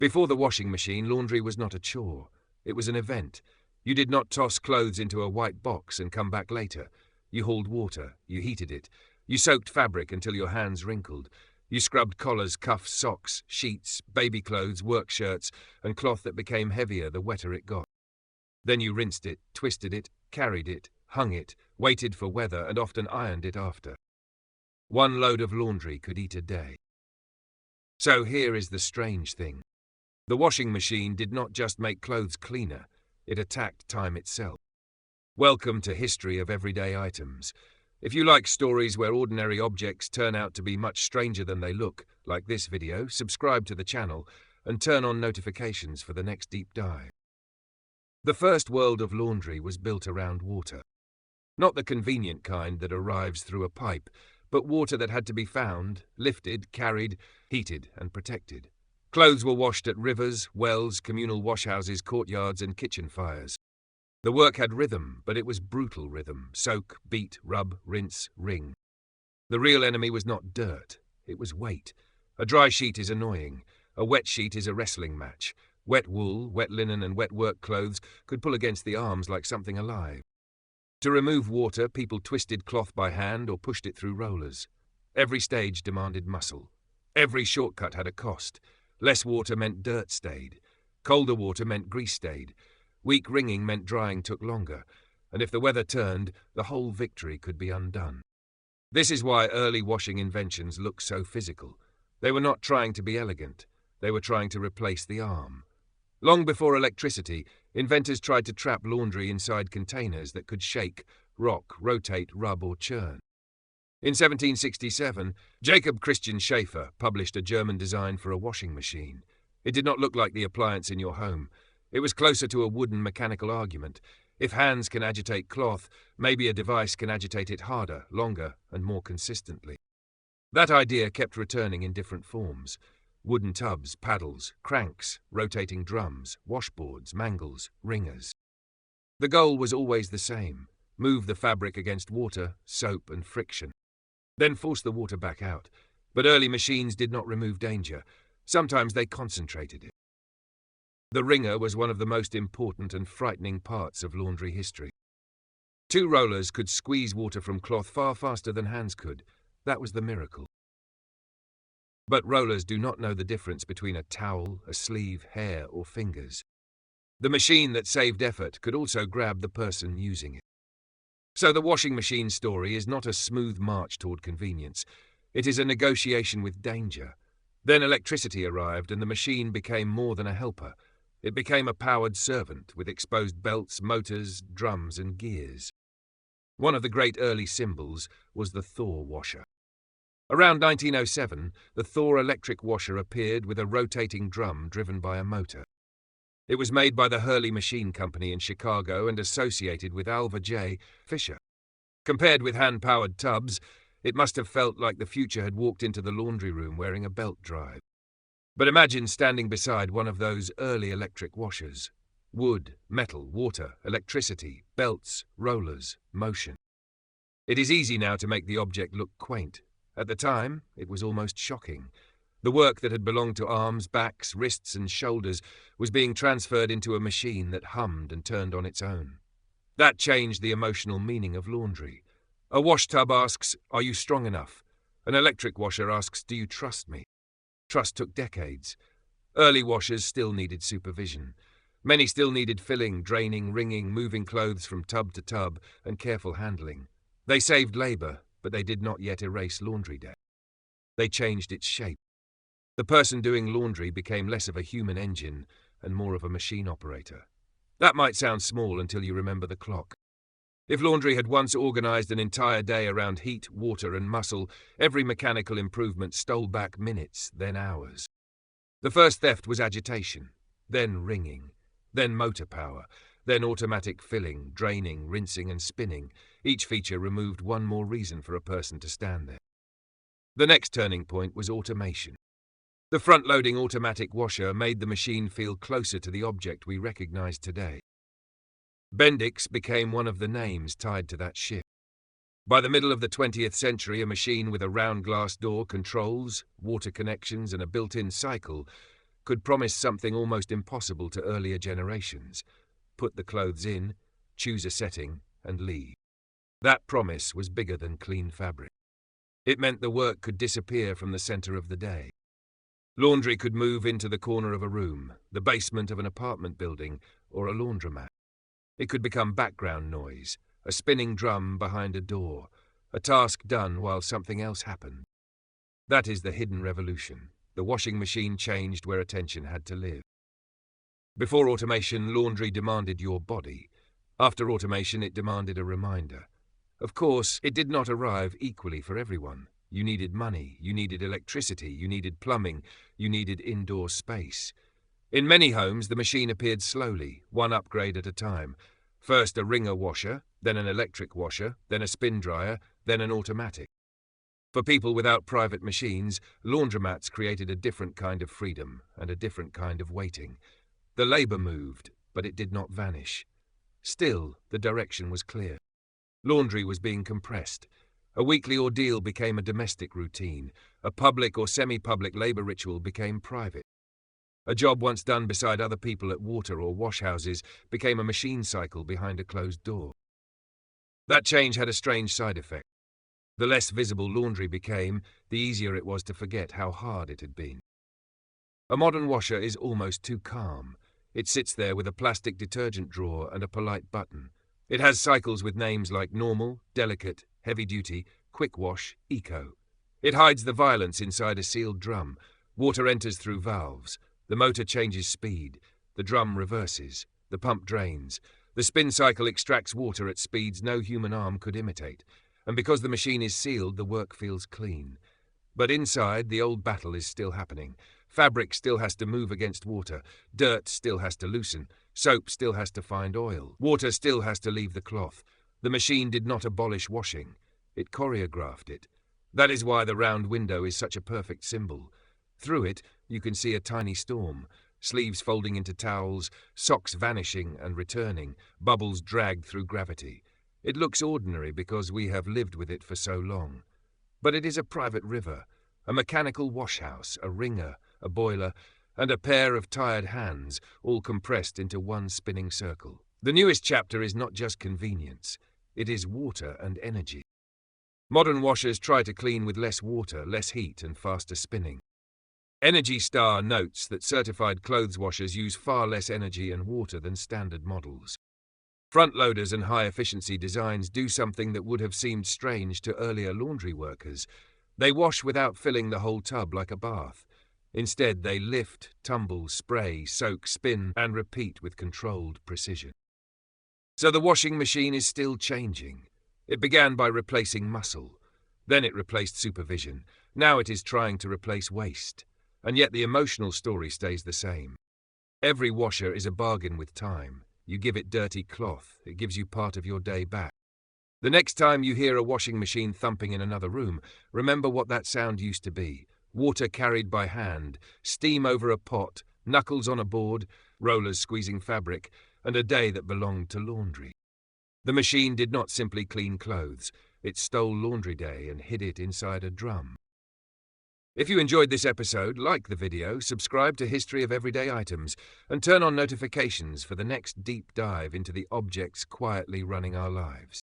Before the washing machine, laundry was not a chore. It was an event. You did not toss clothes into a white box and come back later. You hauled water, you heated it, you soaked fabric until your hands wrinkled. You scrubbed collars, cuffs, socks, sheets, baby clothes, work shirts, and cloth that became heavier the wetter it got. Then you rinsed it, twisted it, carried it, hung it, waited for weather, and often ironed it after. One load of laundry could eat a day. So here is the strange thing. The washing machine did not just make clothes cleaner, it attacked time itself. Welcome to History of Everyday Items. If you like stories where ordinary objects turn out to be much stranger than they look, like this video, subscribe to the channel and turn on notifications for the next deep dive. The first world of laundry was built around water. Not the convenient kind that arrives through a pipe, but water that had to be found, lifted, carried, heated, and protected. Clothes were washed at rivers, wells, communal washhouses, courtyards, and kitchen fires. The work had rhythm, but it was brutal rhythm: soak, beat, rub, rinse, wring. The real enemy was not dirt, it was weight. A dry sheet is annoying. A wet sheet is a wrestling match. Wet wool, wet linen, and wet work clothes could pull against the arms like something alive. To remove water, people twisted cloth by hand or pushed it through rollers. Every stage demanded muscle. Every shortcut had a cost. Less water meant dirt stayed. Colder water meant grease stayed. Weak wringing meant drying took longer, and if the weather turned, the whole victory could be undone. This is why early washing inventions look so physical. They were not trying to be elegant. They were trying to replace the arm. Long before electricity, inventors tried to trap laundry inside containers that could shake, rock, rotate, rub, or churn. In 1767, Jacob Christian Schaefer published a German design for a washing machine. It did not look like the appliance in your home. It was closer to a wooden mechanical argument. If hands can agitate cloth, maybe a device can agitate it harder, longer, and more consistently. That idea kept returning in different forms. Wooden tubs, paddles, cranks, rotating drums, washboards, mangles, wringers. The goal was always the same: move the fabric against water, soap, and friction. Then force the water back out. But early machines did not remove danger. Sometimes they concentrated it. The wringer was one of the most important and frightening parts of laundry history. Two rollers could squeeze water from cloth far faster than hands could. That was the miracle. But rollers do not know the difference between a towel, a sleeve, hair, or fingers. The machine that saved effort could also grab the person using it. So the washing machine story is not a smooth march toward convenience. It is a negotiation with danger. Then electricity arrived and the machine became more than a helper. It became a powered servant with exposed belts, motors, drums, and gears. One of the great early symbols was the Thor washer. Around 1907, the Thor electric washer appeared with a rotating drum driven by a motor. It was made by the Hurley Machine Company in Chicago and associated with Alva J. Fisher. Compared with hand-powered tubs, it must have felt like the future had walked into the laundry room wearing a belt drive. But imagine standing beside one of those early electric washers. Wood, metal, water, electricity, belts, rollers, motion. It is easy now to make the object look quaint. At the time, it was almost shocking. The work that had belonged to arms, backs, wrists, and shoulders was being transferred into a machine that hummed and turned on its own. That changed the emotional meaning of laundry. A wash tub asks, "Are you strong enough?" An electric washer asks, "Do you trust me?" Trust took decades. Early washers still needed supervision. Many still needed filling, draining, wringing, moving clothes from tub to tub, and careful handling. They saved labor, but they did not yet erase laundry day. They changed its shape. The person doing laundry became less of a human engine and more of a machine operator. That might sound small until you remember the clock. If laundry had once organized an entire day around heat, water, and muscle, every mechanical improvement stole back minutes, then hours. The first theft was agitation, then wringing, then motor power, then automatic filling, draining, rinsing, and spinning. Each feature removed one more reason for a person to stand there. The next turning point was automation. The front-loading automatic washer made the machine feel closer to the object we recognize today. Bendix became one of the names tied to that shift. By the middle of the 20th century, a machine with a round glass door, controls, water connections, and a built-in cycle could promise something almost impossible to earlier generations. Put the clothes in, choose a setting, and leave. That promise was bigger than clean fabric. It meant the work could disappear from the center of the day. Laundry could move into the corner of a room, the basement of an apartment building, or a laundromat. It could become background noise, a spinning drum behind a door, a task done while something else happened. That is the hidden revolution. The washing machine changed where attention had to live. Before automation, laundry demanded your body. After automation, it demanded a reminder. Of course, it did not arrive equally for everyone. You needed money, you needed electricity, you needed plumbing, you needed indoor space. In many homes, the machine appeared slowly, one upgrade at a time. First a wringer washer, then an electric washer, then a spin dryer, then an automatic. For people without private machines, laundromats created a different kind of freedom and a different kind of waiting. The labor moved, but it did not vanish. Still, the direction was clear. Laundry was being compressed. A weekly ordeal became a domestic routine. A public or semi-public labor ritual became private. A job once done beside other people at water or wash houses became a machine cycle behind a closed door. That change had a strange side effect. The less visible laundry became, the easier it was to forget how hard it had been. A modern washer is almost too calm. It sits there with a plastic detergent drawer and a polite button. It has cycles with names like normal, delicate, heavy-duty, quick wash, eco. It hides the violence inside a sealed drum. Water enters through valves. The motor changes speed. The drum reverses. The pump drains. The spin cycle extracts water at speeds no human arm could imitate. And because the machine is sealed, the work feels clean. But inside, the old battle is still happening. Fabric still has to move against water. Dirt still has to loosen. Soap still has to find oil. Water still has to leave the cloth. The machine did not abolish washing. It choreographed it. That is why the round window is such a perfect symbol. Through it, you can see a tiny storm. Sleeves folding into towels, socks vanishing and returning, bubbles dragged through gravity. It looks ordinary because we have lived with it for so long. But it is a private river, a mechanical washhouse, a wringer, a boiler, and a pair of tired hands, all compressed into one spinning circle. The newest chapter is not just convenience. It is water and energy. Modern washers try to clean with less water, less heat, and faster spinning. Energy Star notes that certified clothes washers use far less energy and water than standard models. Front loaders and high-efficiency designs do something that would have seemed strange to earlier laundry workers. They wash without filling the whole tub like a bath. Instead, they lift, tumble, spray, soak, spin, and repeat with controlled precision. So the washing machine is still changing. It began by replacing muscle. Then it replaced supervision. Now it is trying to replace waste. And yet the emotional story stays the same. Every washer is a bargain with time. You give it dirty cloth, it gives you part of your day back. The next time you hear a washing machine thumping in another room, remember what that sound used to be. Water carried by hand, steam over a pot, knuckles on a board, rollers squeezing fabric, and a day that belonged to laundry. The machine did not simply clean clothes. It stole laundry day and hid it inside a drum. If you enjoyed this episode, like the video, subscribe to History of Everyday Items, and turn on notifications for the next deep dive into the objects quietly running our lives.